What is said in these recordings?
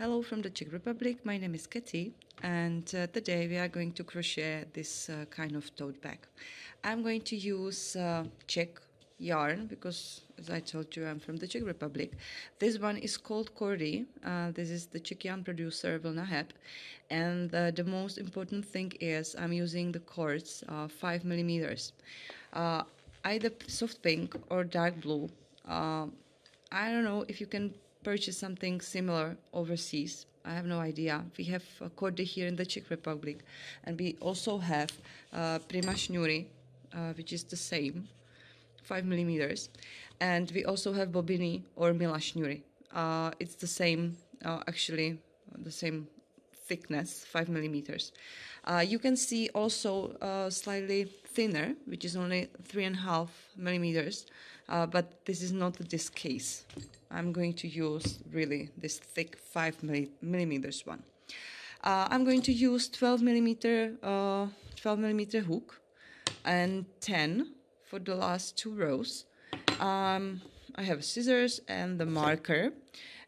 Hello from the Czech Republic, my name is Katy, and today we are going to crochet this kind of tote bag. I'm going to use Czech yarn because, as I told you, I'm from the Czech Republic. This one is called Cordy. This is the Czech yarn producer Vlna Heb, and the most important thing is I'm using the cords 5 millimeters, either soft pink or dark blue. I don't know if you can purchase something similar overseas. I have no idea. We have Cordy here in the Czech Republic, and we also have Prima Šňůry, which is the same, 5 millimeters, and we also have Bobiny or Mila Šňůry. It's the same, actually, the same thickness, 5 millimeters. You can see also slightly thinner, which is only 3.5 millimeters, but this is not this case. I'm going to use really this thick 5 millimeters one. I'm going to use 12 millimeter hook and 10 for the last 2 rows. I have scissors and the marker,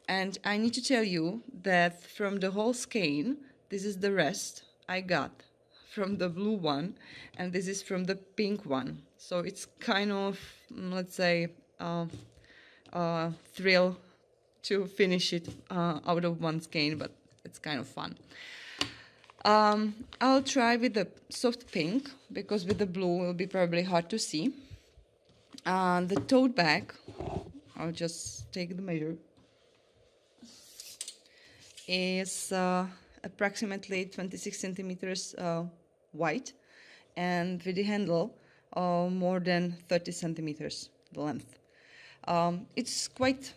and I need to tell you that from the whole skein, this is the rest I got from the blue one, and this is from the pink one. So it's kind of, let's say, thrill to finish it out of one skein, but it's kind of fun. I'll try with the soft pink because with the blue it will be probably hard to see. The tote bag, I'll just take the measure, is approximately 26 centimeters wide, and with the handle more than 30 centimeters the length. It's quite,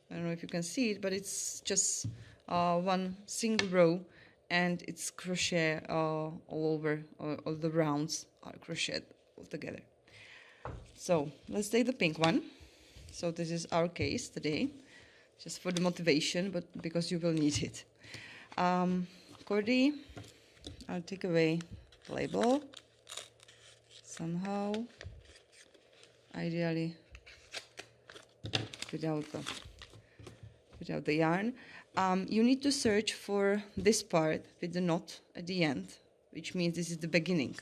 I don't know if you can see it, but it's just one single row, and it's crochet all over, all the rounds are crocheted all together. So let's take the pink one. So this is our case today, just for the motivation, but because you will need it. Cordy, I'll take away the label somehow, ideally without the yarn. You need to search for this part with the knot at the end, which means this is the beginning.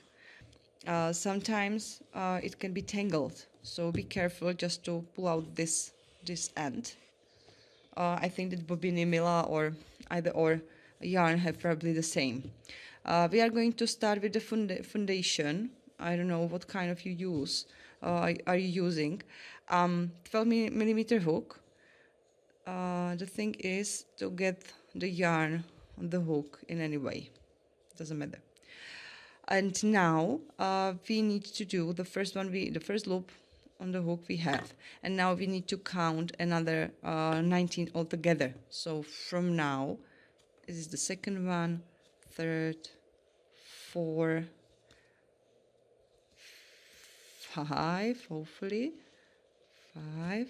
Sometimes it can be tangled, so be careful just to pull out this end. I think that Bobiny, Mila, or either or yarn have probably the same. We are going to start with the foundation. I don't know what kind of you use. Are you using 12 millimeter hook. The thing is to get the yarn on the hook in any way. Doesn't matter. And now we need to do the first one. The first loop on the hook we have, and now we need to count another 19 altogether. So from now, this is the second one, third, 4, 5, hopefully 5,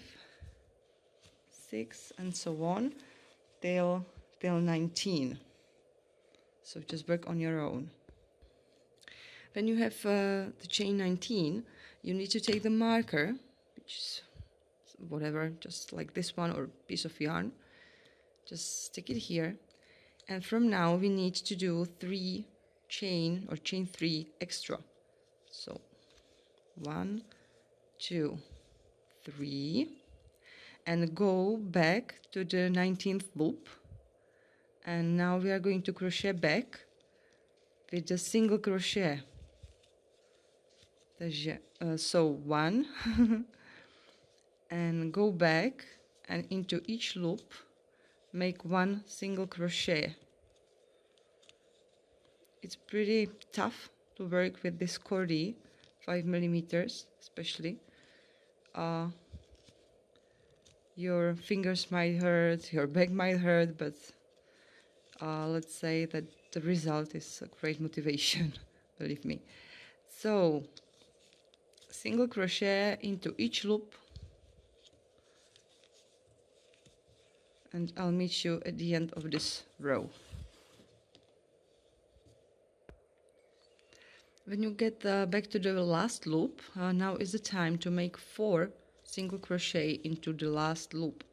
6, and so on till 19. So just work on your own. When you have the chain 19, you need to take the marker, which is whatever, just like this one, or piece of yarn. Just stick it here, and from now we need to do 3 chain 3 extra. So 1, 2, 3, and go back to the 19th loop, and now we are going to crochet back with a single crochet. So 1 and go back, and into each loop make 1 single crochet. It's pretty tough to work with this Cordy, 5 millimeters especially. Your fingers might hurt, your back might hurt, but let's say that the result is a great motivation, believe me. So single crochet into each loop, and I'll meet you at the end of this row. When you get back to the last loop, now is the time to make 4 single crochet into the last loop.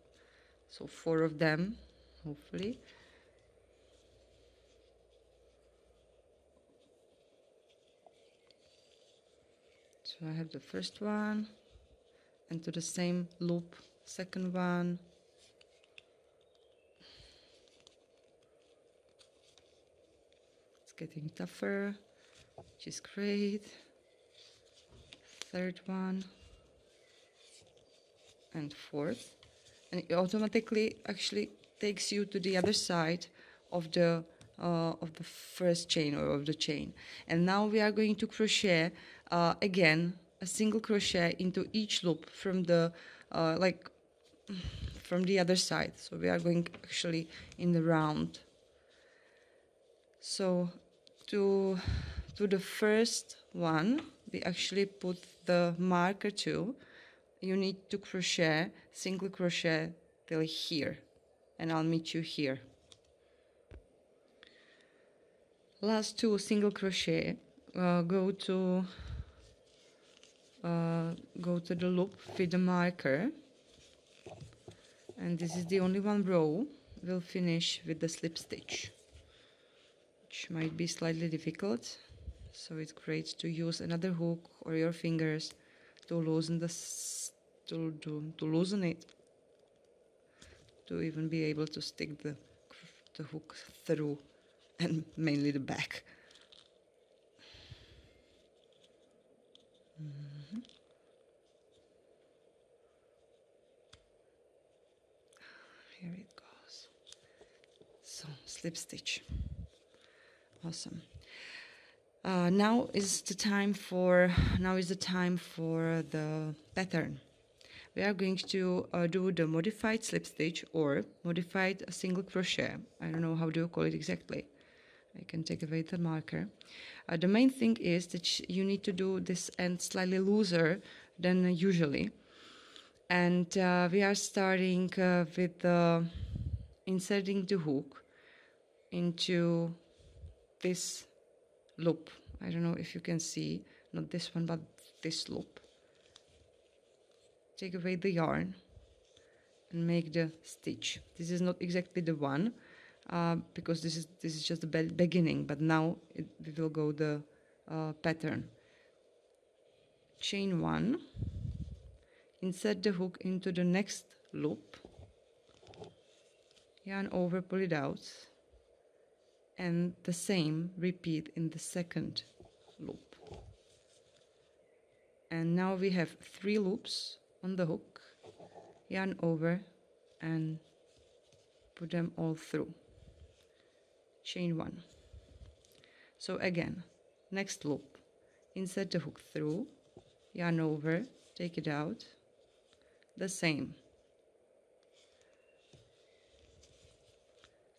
So 4 of them, hopefully. So I have the first one, and to the same loop, second one. It's getting tougher, which is great. Third one, and fourth. And it automatically actually takes you to the other side of the first chain, or of the chain. And now we are going to crochet again a single crochet into each loop from the from the other side. So we are going actually in the round. So to the first one we actually put the marker to. You need to crochet, single crochet till here, and I'll meet you here. Last two single crochet, go to the loop with the marker, and this is the only one row. We'll finish with the slip stitch, which might be slightly difficult, so it's great to use another hook or your fingers to loosen to loosen it, to even be able to stick the hook through, and mainly the back. Here it goes. So slip stitch. Awesome. Now is the time for the pattern. We are going to do the modified slip stitch or modified single crochet. I don't know how do you call it exactly. I can take away the marker. The main thing is that you need to do this end slightly looser than usually. And we are starting with inserting the hook into this loop. I don't know if you can see, not this one, but this loop. Take away the yarn and make the stitch. This is not exactly the one, because this is just the beginning, but now we will go the pattern. Chain one, insert the hook into the next loop, yarn over, pull it out, and the same repeat in the second loop. And now we have 3 loops on the hook, yarn over and put them all through. Chain 1. So again, next loop, insert the hook through, yarn over, take it out, the same.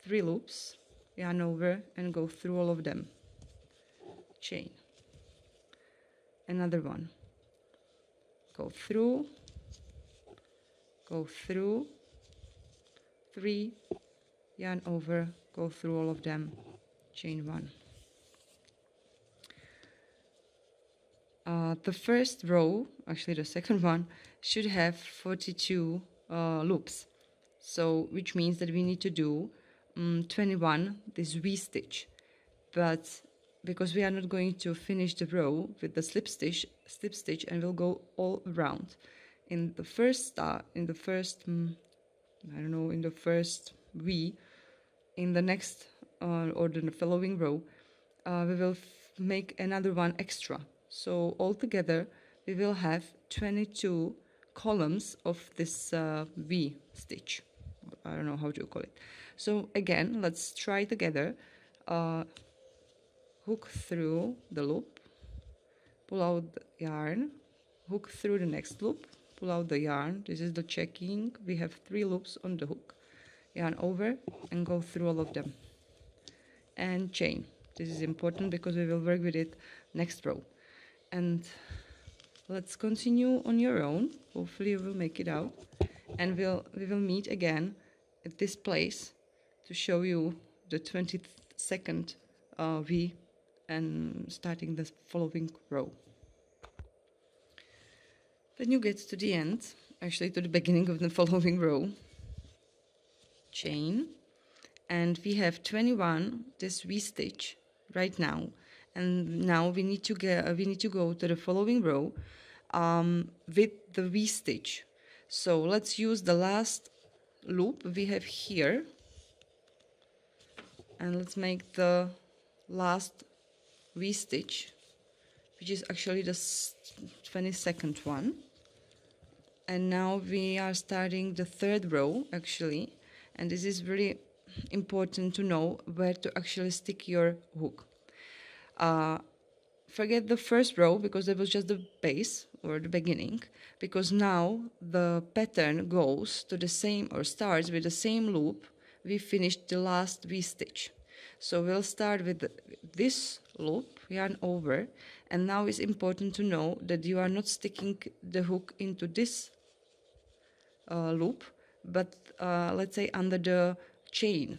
3 loops, yarn over and go through all of them. Chain. Another one. Go through, 3, yarn over, go through all of them, chain 1. The first row, actually the second one, should have 42 loops. So, which means that we need to do 21 this V stitch. But because we are not going to finish the row with the slip stitch, and we'll go all around. In the first V, in the next or the following row, we will make another one extra. So altogether, we will have 22 columns of this V stitch. I don't know how to call it. So again, let's try together. Hook through the loop, pull out the yarn, hook through the next loop, pull out the yarn. This is the checking. We have 3 loops on the hook, yarn over and go through all of them, and chain. This is important because we will work with it next row. And let's continue on your own. Hopefully you will make it out, and we will meet again at this place to show you the 22nd V and starting the following row. Then you get to the end, actually to the beginning of the following row. Chain, and we have 21 this V stitch right now, and now we need to go to the following row with the V stitch. So let's use the last loop we have here, and let's make the last V stitch, which is actually the 22nd one. And now we are starting the third row actually, and this is really important to know where to actually stick your hook. Forget the first row because that was just the base or the beginning, because now the pattern goes to the same, or starts with the same loop we finished the last V stitch. So we'll start with this loop, yarn over, and now it's important to know that you are not sticking the hook into this loop, but let's say under the chain.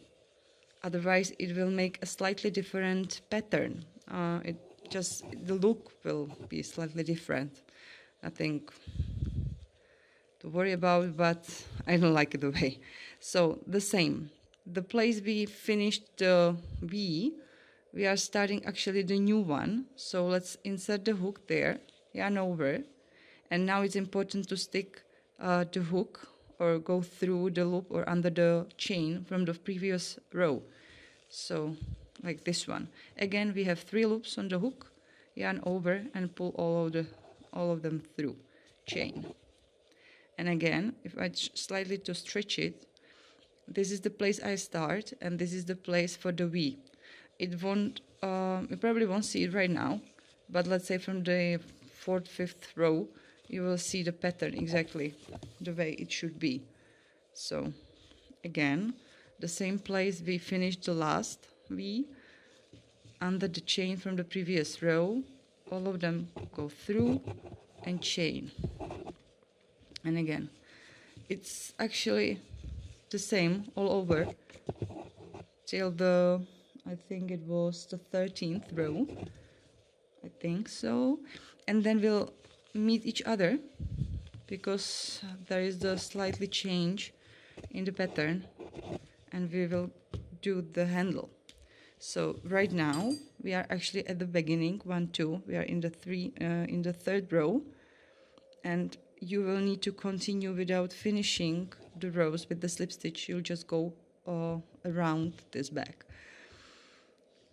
Otherwise it will make a slightly different pattern. The look will be slightly different. Nothing to worry about, but I don't like it the way. So the same, the place we finished the V, we are starting actually the new one. So let's insert the hook there, yarn over, and now it's important to stick the hook or go through the loop or under the chain from the previous row. So like this one. Again, we have 3 loops on the hook, yarn over and pull all of them through, chain. And again, if I slightly to stretch it, this is the place I start, and this is the place for the V. It won't, you probably won't see it right now, but let's say from the 4th, 5th row, you will see the pattern exactly the way it should be. So again, the same place we finished the last V, under the chain from the previous row, all of them go through and chain. And again, it's actually the same all over till the, I think it was the 13th row, I think so. And then we'll meet each other because there is the slightly change in the pattern, and we will do the handle. So right now we are actually at the beginning, 1, 2, we are in the 3rd row, and you will need to continue without finishing the rows with the slip stitch. You'll just go around this back.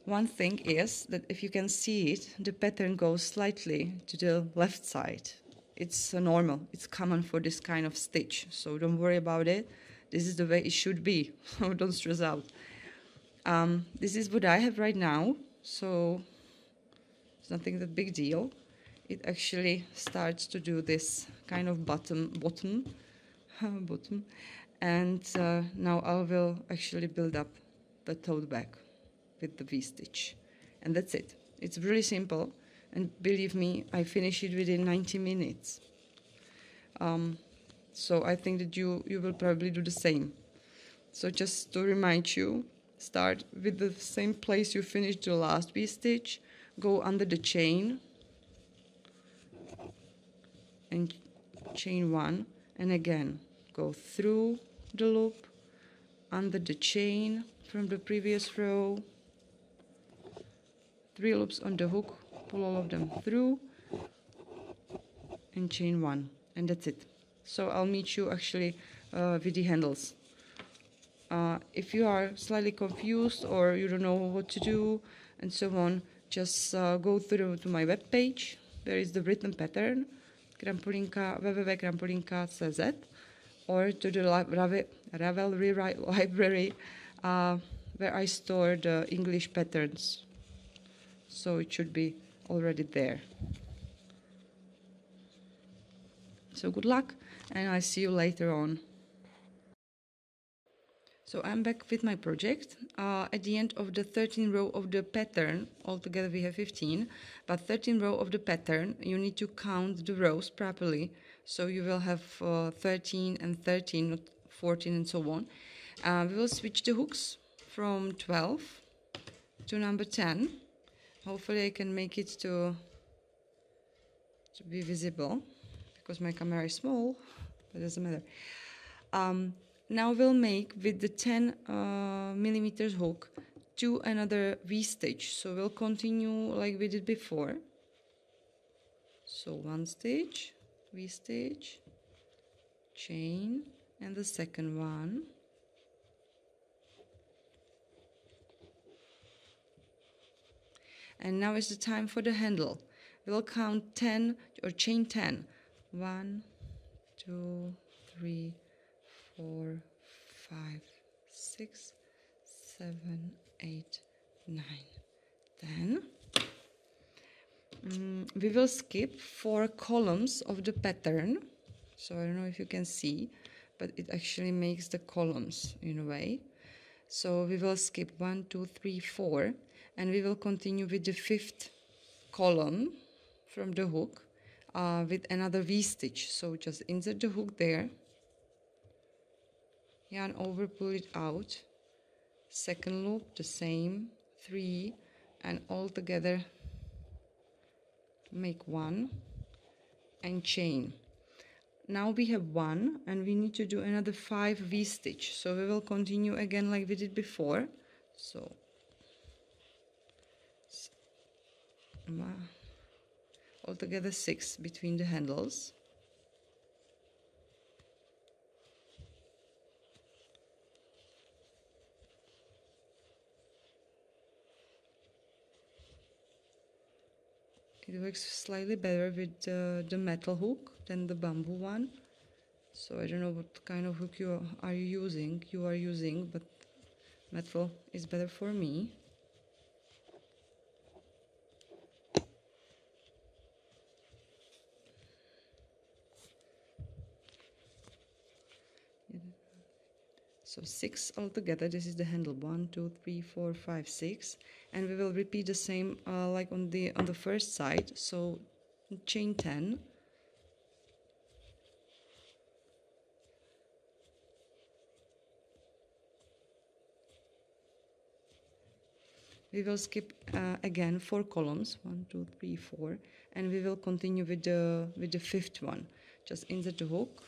One thing is that if you can see it, the pattern goes slightly to the left side. It's normal, it's common for this kind of stitch, so don't worry about it. This is the way it should be, so don't stress out. This is what I have right now, so it's nothing that big deal. It actually starts to do this kind of bottom, and now I will actually build up the tote bag with the V-stitch, and that's it. It's really simple, and believe me, I finish it within 90 minutes. So I think that you will probably do the same. So just to remind you, start with the same place you finished the last V-stitch, go under the chain and chain 1, and again go through the loop, under the chain from the previous row, 3 loops on the hook, pull all of them through and chain 1, and that's it. So I'll meet you actually with the handles. If you are slightly confused or you don't know what to do and so on, just go through to my webpage. There is the written pattern, Krampolinka, www.krampolinka.cz, or to the Ravelry library where I store the English patterns. So it should be already there. So good luck, and I'll see you later on. So I'm back with my project. At the end of the 13th row of the pattern, altogether we have 15, but 13th row of the pattern, you need to count the rows properly. So you will have 13 and 13, not 14 and so on. We will switch the hooks from 12 to number 10. Hopefully I can make it to be visible, because my camera is small, but it doesn't matter. Now we'll make with the 10 millimeters hook to another V stitch. So we'll continue like we did before. So one stitch, V stitch, chain, and the second one. And now is the time for the handle. We'll count 10 or chain 10. 1, 2, 3, 4, 5, 6, 7, 8, 9. Then we will skip 4 columns of the pattern. So I don't know if you can see, but it actually makes the columns in a way. So we will skip 1, 2, 3, 4, and we will continue with the 5th column from the hook with another V stitch. So just insert the hook there, yarn over, pull it out, second loop the same, 3, and all together make 1 and chain. Now we have 1 and we need to do another 5 V stitch. So we will continue again like we did before. So altogether 6 between the handles. It works slightly better with the metal hook than the bamboo one. So I don't know what kind of hook you are using, but metal is better for me. So 6 altogether. This is the handle. 1, 2, 3, 4, 5, 6, and we will repeat the same like on the first side. So chain 10. We will skip again 4 columns. 1, 2, 3, 4, and we will continue with the 5th one. Just insert the hook,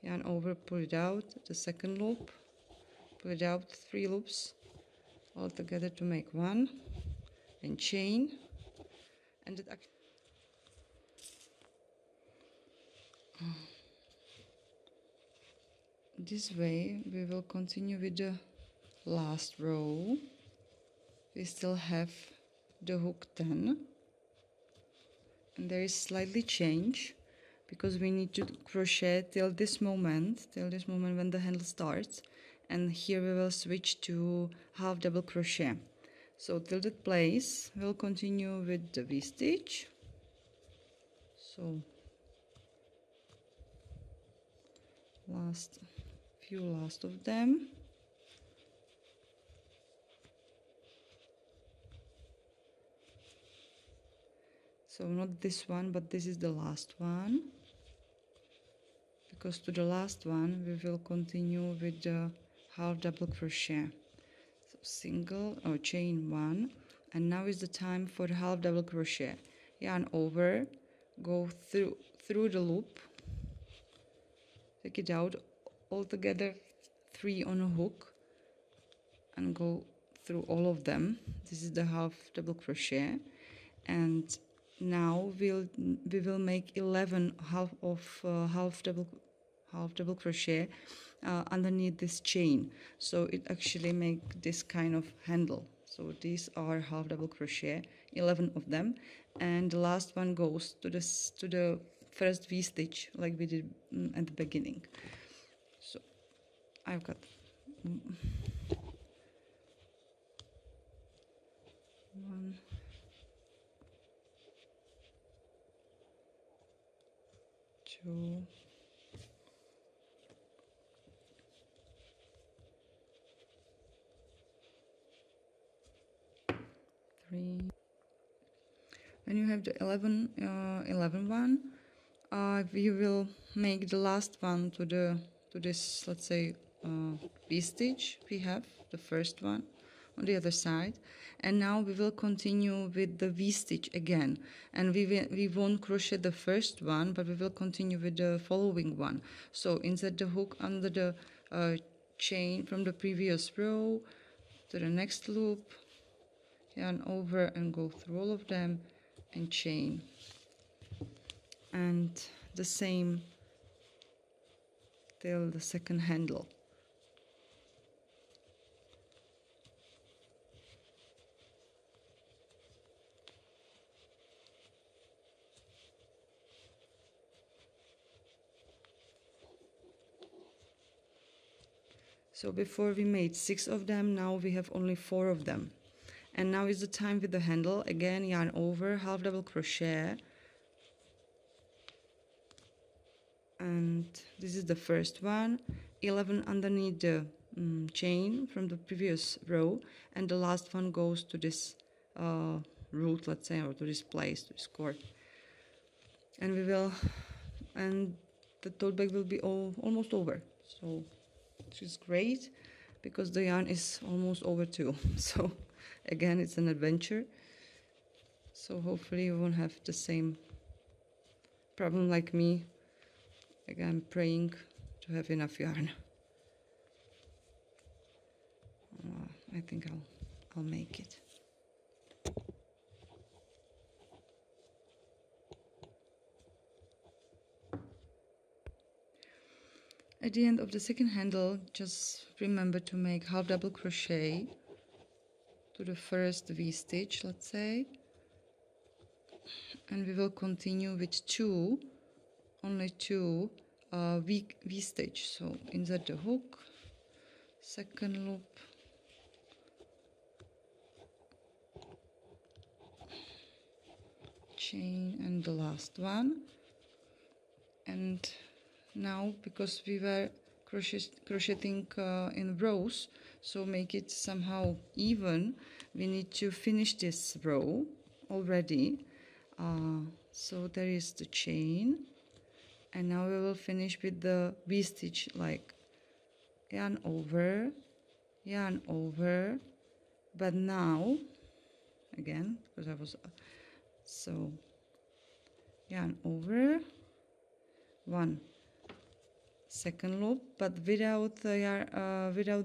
yarn over, pull it out, the second loop, pull it out, 3 loops all together to make 1, and chain. And this way we will continue with the last row. We still have the hook 10, and there is slightly change because we need to crochet till this moment when the handle starts, and here we will switch to half double crochet. So till that place we'll continue with the V stitch. So last of them. So not this one, but this is the last one, because to the last one we will continue with the half double crochet. So single or chain 1, and now is the time for the half double crochet. Yarn over, go through the loop, take it out, all together 3 on a hook, and go through all of them. This is the half double crochet, and now we will make 11 half double crochet underneath this chain, so it actually make this kind of handle. So these are half double crochet, 11 of them, and the last one goes to the first V stitch like we did at the beginning. So I've got 1, 2, 3. When you have the 11 one, we will make the last one to this, let's say, V stitch. We have the first one on the other side. And now we will continue with the V-stitch again, and we won't crochet the first one, but we will continue with the following one. So insert the hook under the chain from the previous row to the next loop, yarn over and go through all of them and chain, and the same till the second handle. So before we made 6 of them, now we have only 4 of them. And now is the time with the handle. Again, yarn over, half double crochet. And this is the first one. 11 underneath the chain from the previous row. And the last one goes to this root, let's say, or to this place, to this cord. And the tote bag will be almost over. So which is great because the yarn is almost over too. So again, it's an adventure. So hopefully you won't have the same problem like me. Again, praying to have enough yarn. I think I'll make it. At the end of the second handle, just remember to make half double crochet to the first V-stitch, let's say, and we will continue with only two V-stitch. So insert the hook, second loop, chain, and the last one. And now, because we were crocheting in rows, so make it somehow even, we need to finish this row already. So there is the chain, and now we will finish with the V-stitch, like yarn over, but now again, because I was so yarn over, one second loop, but without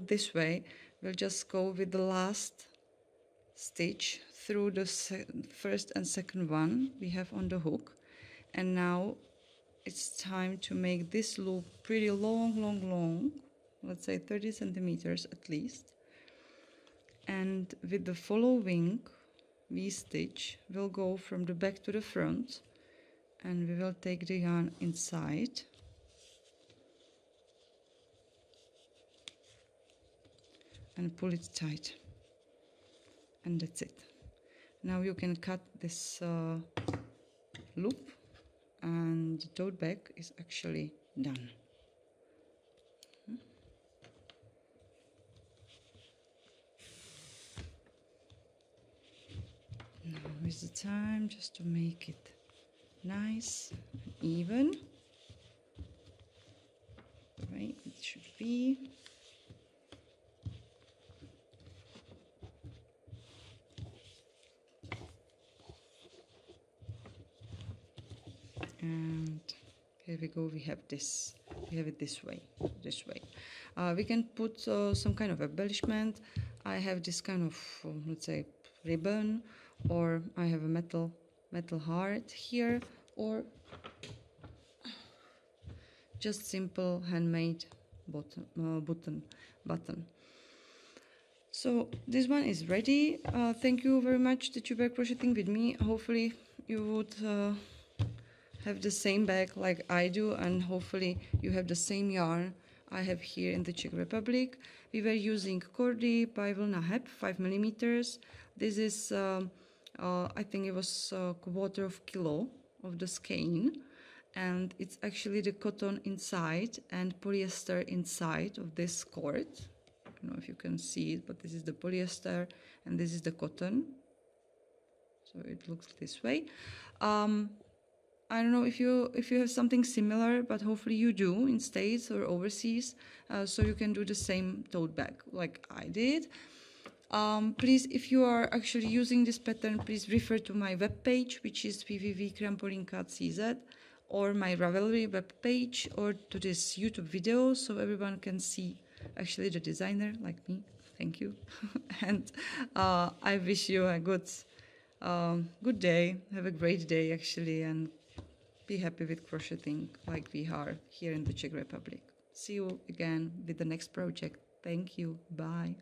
this way, we'll just go with the last stitch through the first and second one we have on the hook. And now it's time to make this loop pretty long, let's say 30 centimeters at least. And with the following V-stitch, we'll go from the back to the front, and we will take the yarn inside and pull it tight, and that's it. Now you can cut this loop, and the tote bag is actually done. Now is the time just to make it nice and even, right? It should be. And here we go, we have it this way. We can put some kind of embellishment. I have this kind of let's say ribbon, or I have a metal heart here, or just simple handmade button. So this one is ready. Thank you very much that you were crocheting with me. Hopefully you would have the same bag like I do, and hopefully you have the same yarn I have here in the Czech Republic. We were using Cordy by Vlna Heb 5mm. This is I think it was a quarter of kilo of the skein, and it's actually the cotton inside and polyester inside of this cord. I don't know if you can see it, but this is the polyester and this is the cotton, so it looks this way. I don't know if you have something similar, but hopefully you do in States or overseas, so you can do the same tote bag like I did. Please, if you are actually using this pattern, please refer to my webpage, which is www.krampolinka.cz, or my Ravelry webpage, or to this YouTube video, so everyone can see actually the designer like me. Thank you. And I wish you a good day. Have a great day, actually, and be happy with crocheting like we are here in the Czech Republic. See you again with the next project. Thank you. Bye.